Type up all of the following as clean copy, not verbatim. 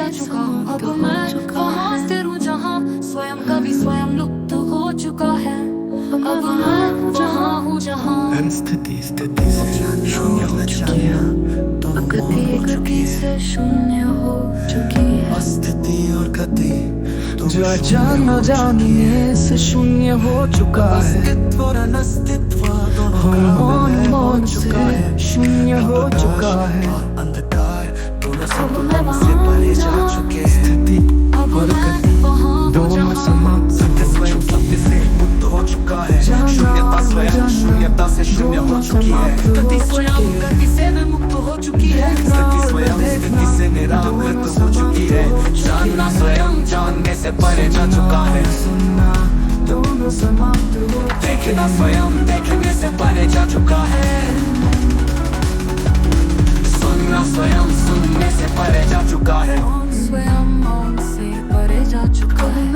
जा चुका हूँ। अब मैं वहाँ स्थिर हूँ जहाँ स्वयं का भी स्वयं लुप्त हो चुका है। अब मैं जहाँ हूँ जहाँ स्थिति स्थिति से शून्य हो चुकी है। गति से शून्य हो चुकी है। स्थिति और गति जो जान जानिए से शून्य हो चुका है। अस्तित्व और अनस्तित्व दोनों मौन से शून्य हो चुका है। अंधकार दोनों संतुलन से परे जा चुके हैं। स्थिति और गति दोनों समाप्त सत्य स्वयं सत्य से मुक्त हो चुका है। शून्यता स्वयं शून्यता से शून्य हो चुकी है। गति स्वयं गति से मुक्त हो चुकी है। स्थिति स्वयं स्थिति से निराकृत हो चुकी है। जानना स्वयं जानने से परे जा चुका है। सुनना दोनों समाप्त हो। देखना स्वयं देखने से परे जा चुका है। सुनना स्वयं सुनने से परे जा चुका है। स्वयं मौन से परे जा चुका है।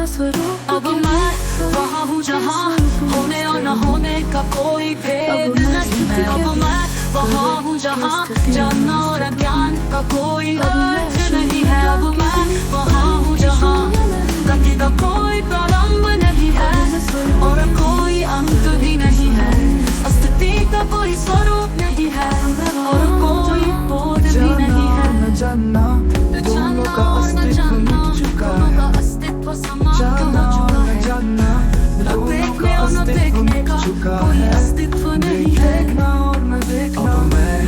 अब मैं वहाँ हूँ जहाँ होने और न होने का कोई भेद नहीं है। अब मैं वहाँ हूँ जहाँ जानना और अज्ञान का कोई अर्थ नहीं है। अब मैं वहाँ हूँ जहाँ गति का कोई प्रारंभ नहीं है और कोई अंत भी नहीं है। स्थिति का कोई स्वरूप नहीं है और कोई बोध भी नहीं है। जानना दोनों का अस्तित्व मिट चुका है। अस्तित्व समाप्त हो चुका है। जानना दोनों का देखने और न अस्तित्व देखने मिट का चुका कोई है। अस्तित्व नहीं है। देखना और न देखना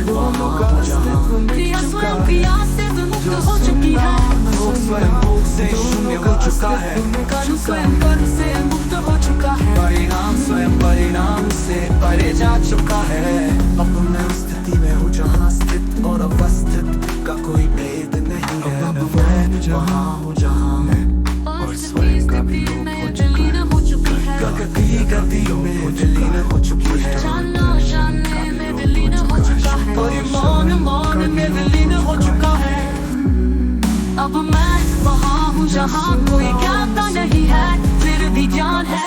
दोनों का अस्तित्व मिट क्रिया चुका स्वयं है। क्रिया से विमुक्त हो चुकी है। भोग स्वयं भोग से शून्य हो चुका है। कर्म स्वयं कर्म से मुक्त हो चुका है। परिणाम स्वयं परिणाम से परे जा चुका है। अब मैं उस स्थिति में हूँ जहाँ स्थित और अवस्थित का कोई भेद नहीं है। अब मैं जहाँ हूँ जहाँ मैं और स्वयं का भी लोप हो चुका है। हो चुकी है। गति में विलीन हो चुकी है। जानना जानने में विलीन हो चुका है। और मौन मौन में विलीन हो चुका है। अब मैं वहाँ हूँ जहाँ कोई ज्ञाता नहीं है फिर भी ज्ञान है।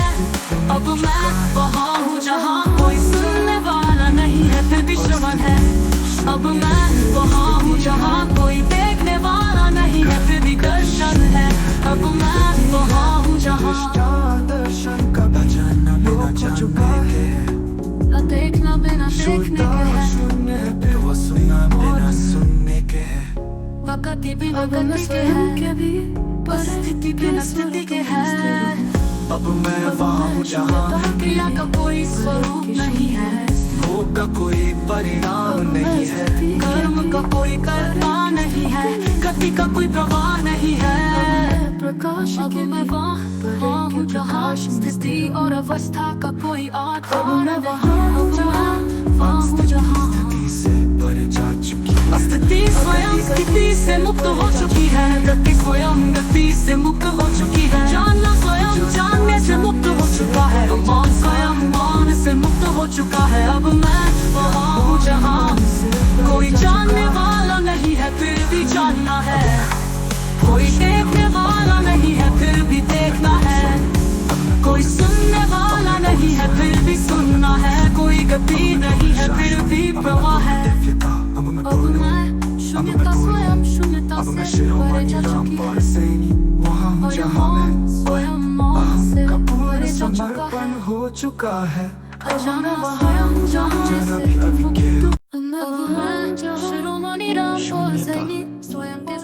अब मैं वहाँ हूँ जहाँ कोई सुनने वाला नहीं है फिर भी श्रवण है। अब मैं वहाँ हूँ जहाँ कोई देखने वाला नहीं है फिर भी दर्शन है। अब मैं वहाँ हूँ जहाँ दर्शन का जानना बिना जानने के न देखना बिना देखने के है। शून्य है वो सुनना बिना सुनने के है। गति बिना गति के है। परिस्थिति बिना स्थिति के है। अब मैं वहाँ हूँ जहाँ क्रिया का कोई स्वरूप नहीं है। भोग का कोई परिणाम नहीं है। कर्म का कोई कर्ता नहीं है। गति का कोई प्रवाह नहीं है। प्रकाश अब मैं वहाँ हूँ जहाँ स्थिति और अवस्था का कोई आधार नहीं। वहाँ हूँ जहाँ स्थिति से परे जा चुकी है। स्थिति स्वयं स्थिति से मुक्त हो चुकी है। गति स्वयं गति से मुक्त हो चुकी है। जानना स्वयं जानने से मुक्त हो चुका है। मौन स्वयं मौन से मुक्त हो चुका है। अब मैं वहाँ हूँ जहाँ कोई जानने वाला नहीं है फिर भी जानना है। कोई देखने वाला नहीं है फिर भी देखना है। कोई सुनने वाला नहीं है फिर भी सुनना है। कोई गति नहीं है फिर भी प्रवाह है। अब मैं शून्यता स्वयं शून्यता से परे जा चुकी है। वहाँ हूँ जहाँ मैं स्वयं मौन से परे जा चुका है। समर्पण हो चुका है। अजाना स्वयं जहाँ से मुक्त। अब मैं शिरोमणि राम और सैनिक स्वयं के